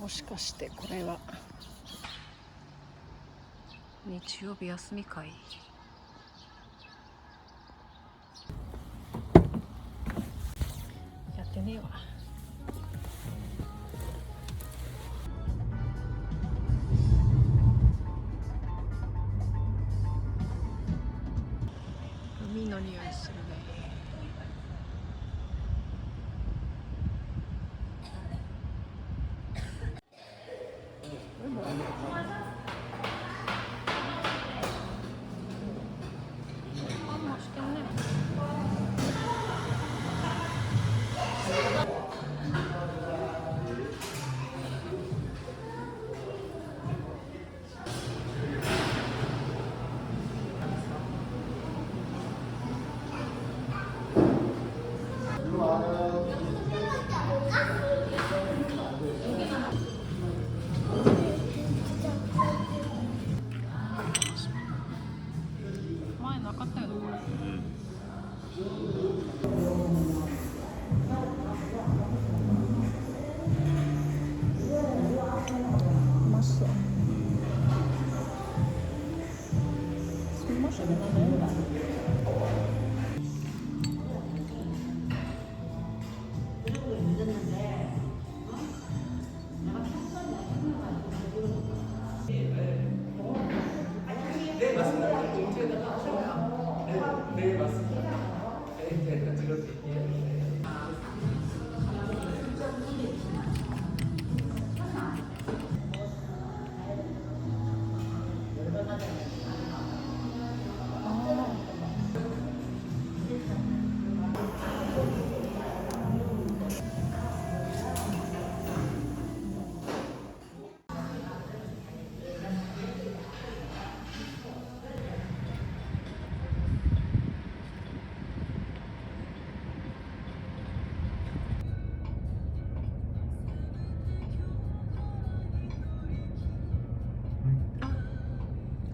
もしかしてこれは日曜日休み会。やってねえわ。海の匂いするね。パンもしてんね。前なかったよね、これ。うまそう。すみません、7円だ。네, 맞습니다. 공지에다가 네, 네, 맞습니다. 네, 제가 찍어드릴게요.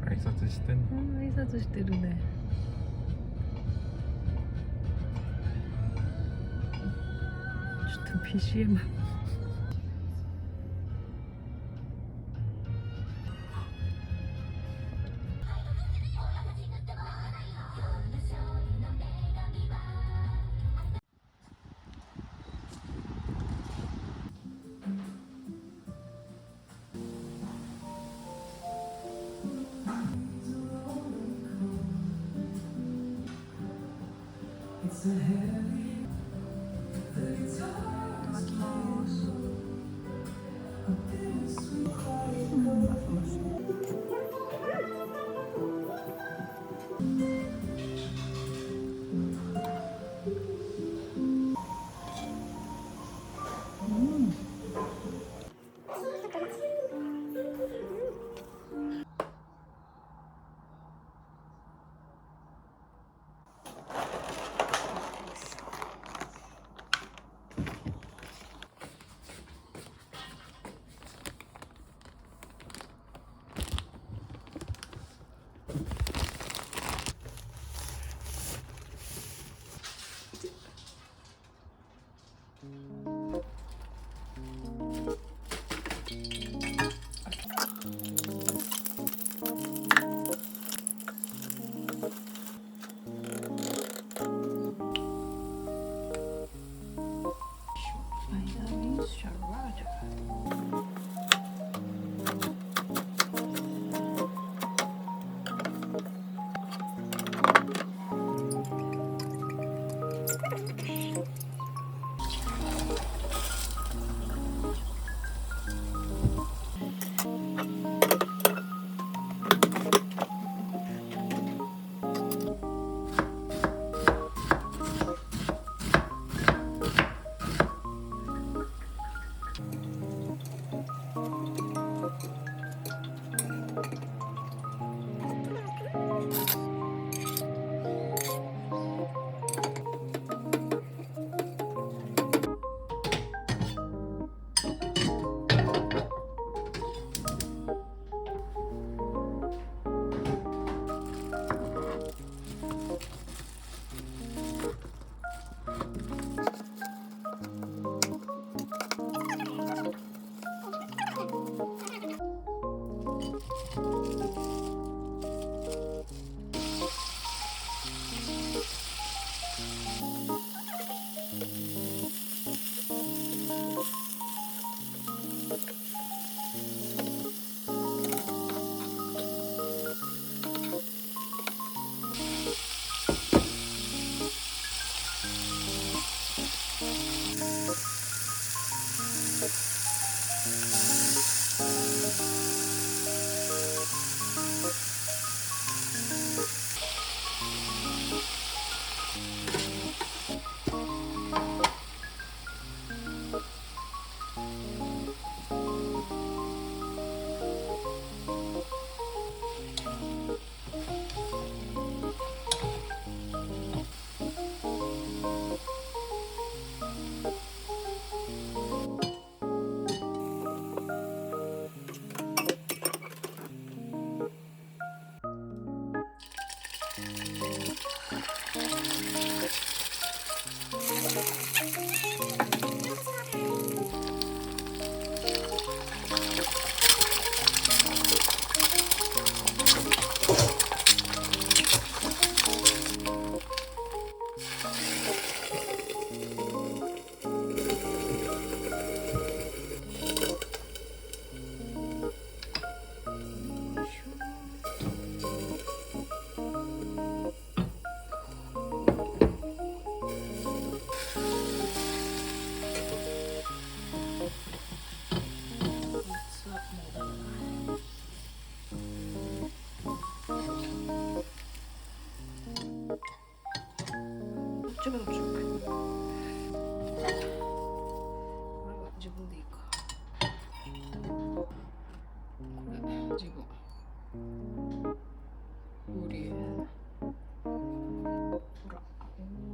挨拶してんの。挨拶してるね。ちょっと BGM。いただきます。ちょっと待って。これは自分でいいか。これ自分。無理。ほ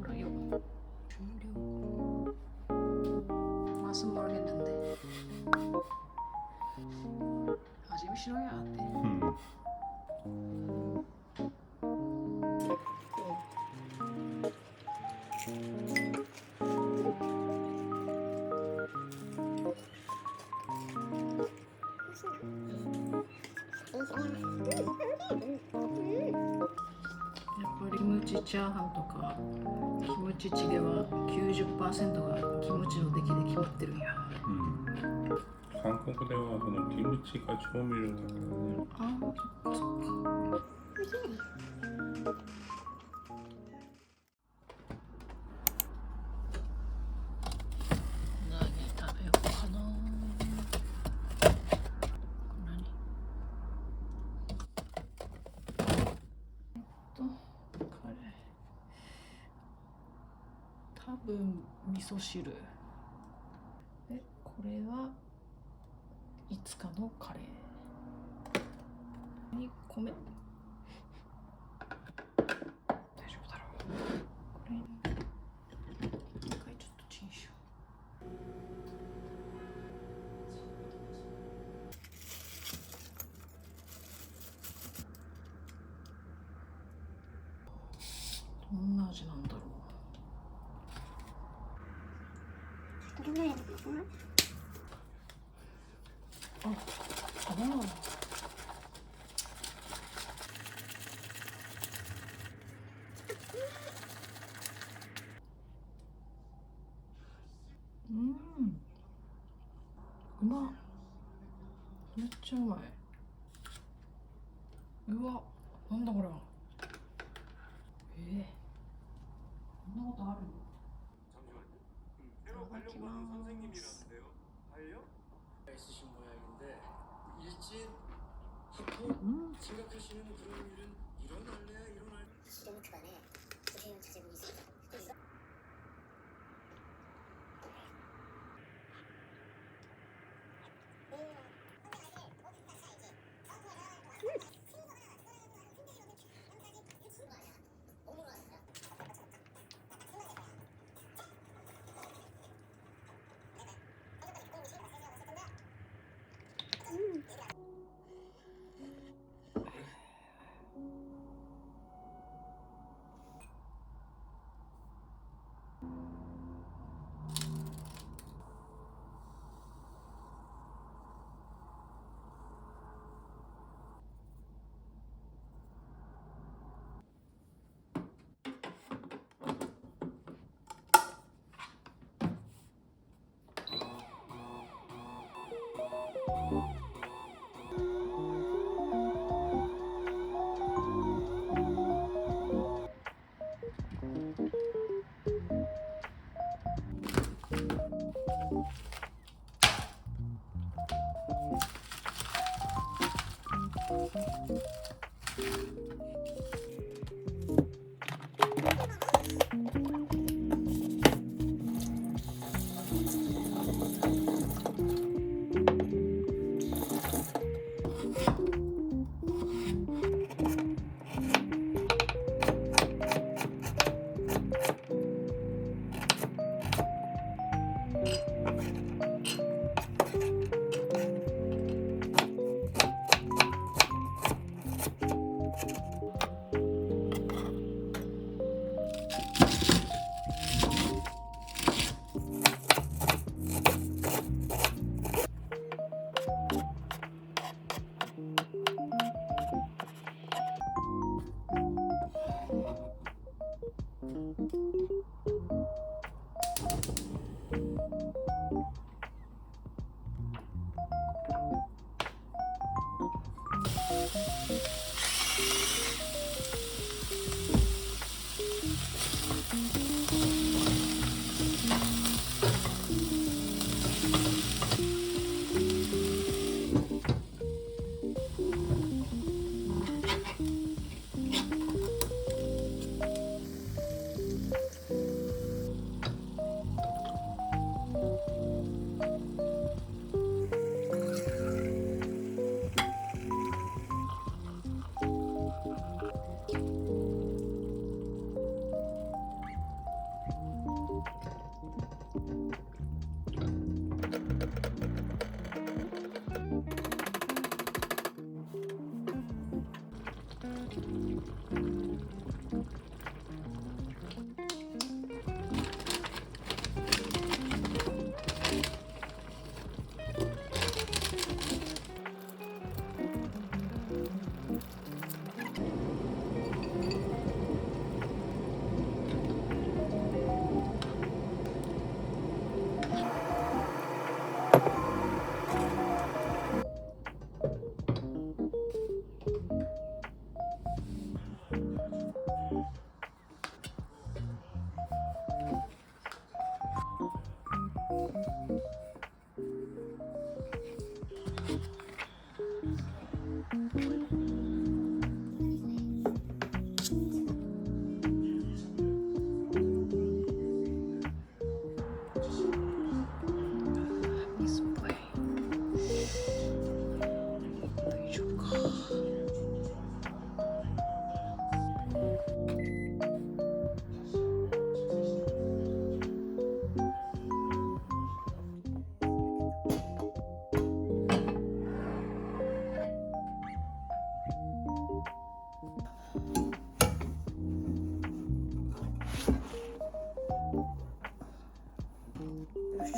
らよ。終了. Masih mo르겠는데. 아직 싫어야 돼.キムチチャーハンとかキムチチゲは 90% がキムチの出来で決まってるんや。韓国ではそのキムチが調味料だからね。ああ、そっか。何食べようかな。何？カレー。多分味噌汁。で、これはいつかのカレーに米。大丈夫だろう。これに一回ちょっとチンしよう。どんな味なんだろう。あ、うまっ。めっちゃうまい。うわ、なんだこれは。こんなことある？いただきます。있으신 모양인데 일진 학교 생각하시는 그런 일은 일어날래야 일어날. 수령 기반에 구체형 자제분이 있어.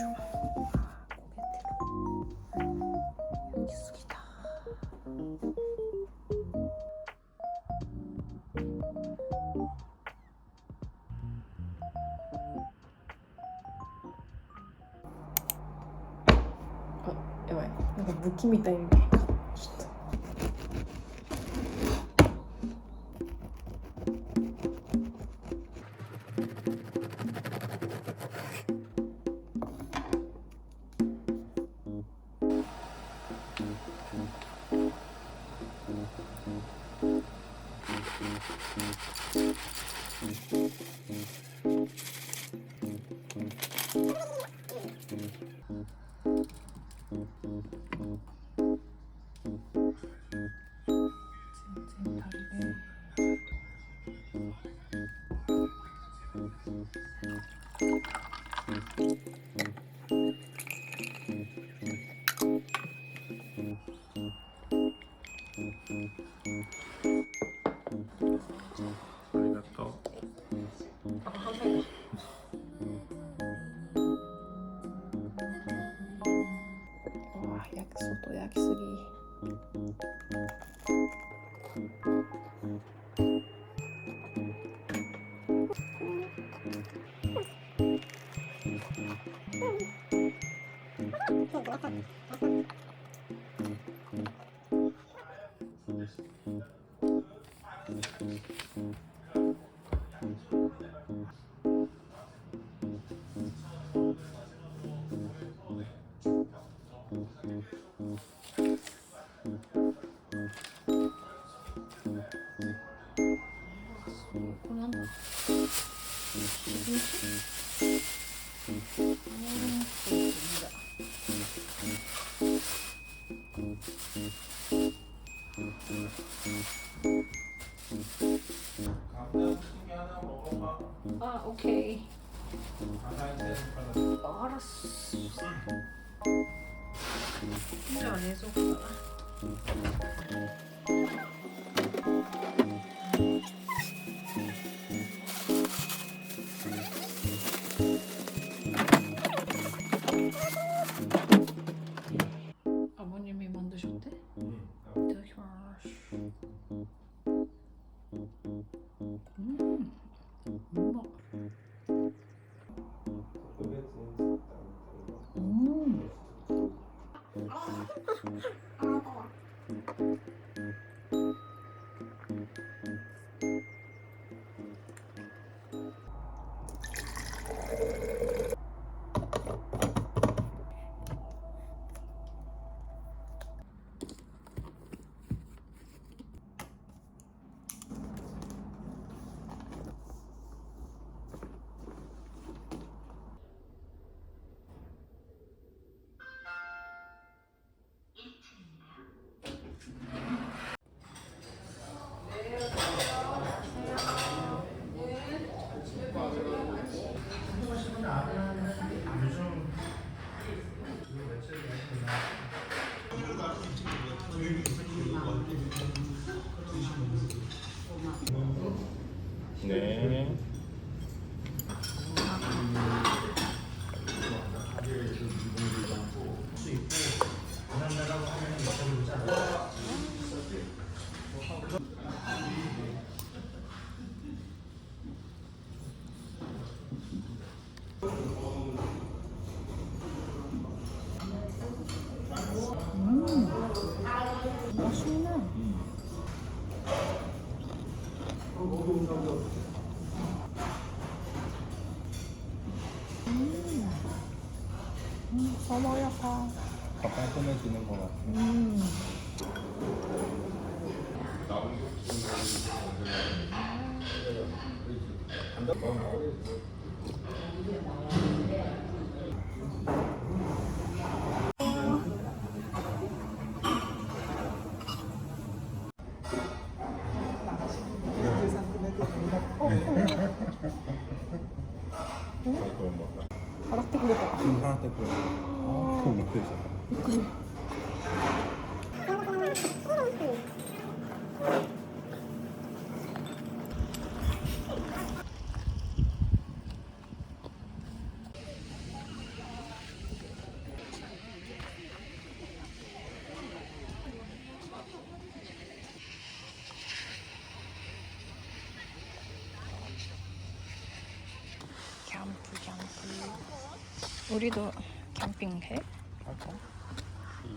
여기 숙이다.やばい。なんか武器みたいに。ちょっと。全然足りない。ありがとう。あ、半分だ。外焼きすぎ。これなんだ。아, 오케이. 알았어. 진짜 안 해서 그래. 아버님이 만드셨대? 이따다키마스. 엄마. 네. 맛있네. 어머야파. 더 깔끔해지는 것 같아. 바닥 떼고 있다. 하나 떼고. 그거 못 떼잖아. 점프 점프. 우리도 캠핑해? 하자.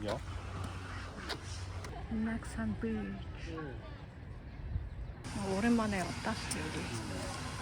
이어. 낙산 비치. 오랜만에 왔다 여기.